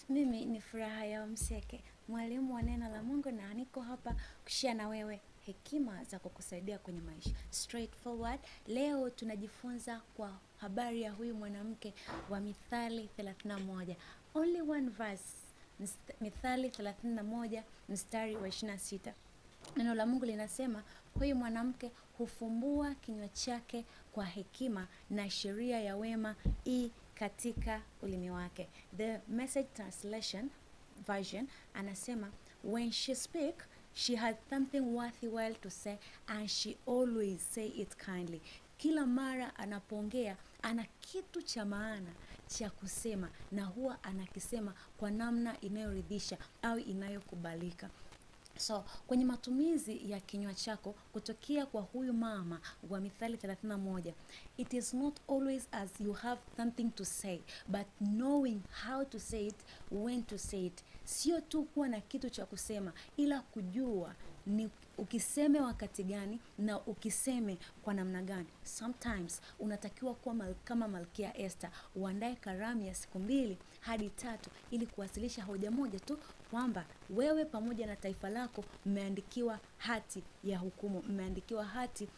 Mimi ni Furaha ya Mseke, mwalimu wa neno la Mungu, na niko hapa kushare na wewe hekima za kukusaidia kwenye maisha. Straightforward. Leo tunajifunza kwa habari ya huyu mwanamke wa Mithali 31. Only one verse. Mithali 31 mstari wa 26. Neno la Mungu linasema huyu mwanamke hufumbua kinywa chake kwa hekima, na sheria ya wema katika ulimi wake. The Message Translation version anasema, when she speak, she had something worthwhile to say, and she always say it kindly. Kila mara anapoongea ana kitu cha maana cha kusema, na huwa anakisema kwa namna inayoridhisha au inayokubalika. So, kwenye matumizi ya kinywa chako kutokea kwa huyu mama wa Mithali 31, it is not always as you have something to say, but knowing how to say it, when to say it. Sio tu kuwa na kitu cha kusema, ila kujua ni ukiseme wakati gani na ukiseme kwa namna gani. Sometimes unatakiwa kuwa kama Malkia Esther, uandae karamu ya siku 2 hadi 3 ili kuwasilisha hoja moja tu, kwamba wewe pamoja na taifa lako mmeandikiwa hati ya hukumu, mmeandikiwa hati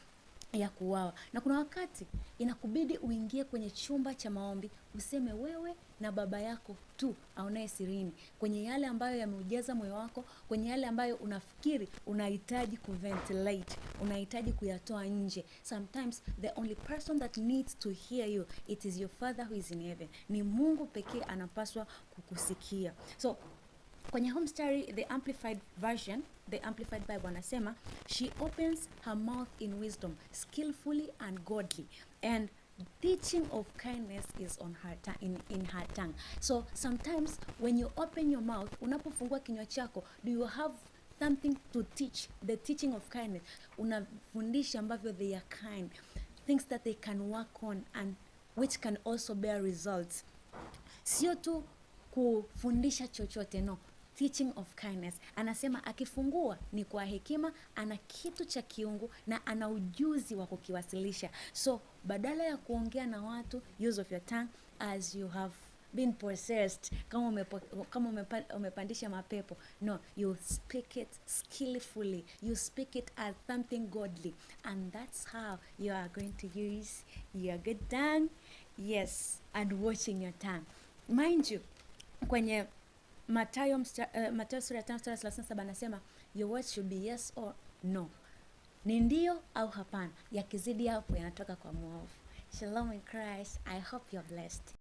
ya kuuawa. Na kuna wakati inakubidi uingie kwenye chumba cha maombi, useme wewe na baba yako tu aonaye sirini, kwenye yale ambayo yameujaza moyo wako, kwenye yale ambayo unafikiri unahitaji kuventilate, unahitaji kuyatoa nje. Sometimes the only person that needs to hear you, it is your Father who is in heaven. Ni Mungu pekee anapaswa kukusikia. So kwenye home story, the amplified version, the amplified Bible anasema, she opens her mouth in wisdom, skillfully and godly, and teaching of kindness is on her in her tongue. So sometimes when you open your mouth, unapofungua kinywa chako, do you have something to teach? The teaching of kindness, unafundisha ambavyo they are kind, things that they can work on and which can also bear results. Sio tu kufundisha chochote, no, teaching of kindness. Anasema akifungua ni kwa hekima, ana kitu cha kiungu na ana ujuzi wa kukiwasilisha. So badala ya kuongea na watu, use of your tongue as you have been possessed, kama umepandisha mapepo. No, you speak it skillfully, you speak it as something godly, and that's how you are going to use your good tongue. Yes, and watching your tongue. Mind you, kwenye Mathayo sura ya 5:37 anasema, your words should be yes or no. Ni ndio au hapana. Yakizidi hapo yanatoka kwa mwovu. Shalom in Christ. I hope you're blessed.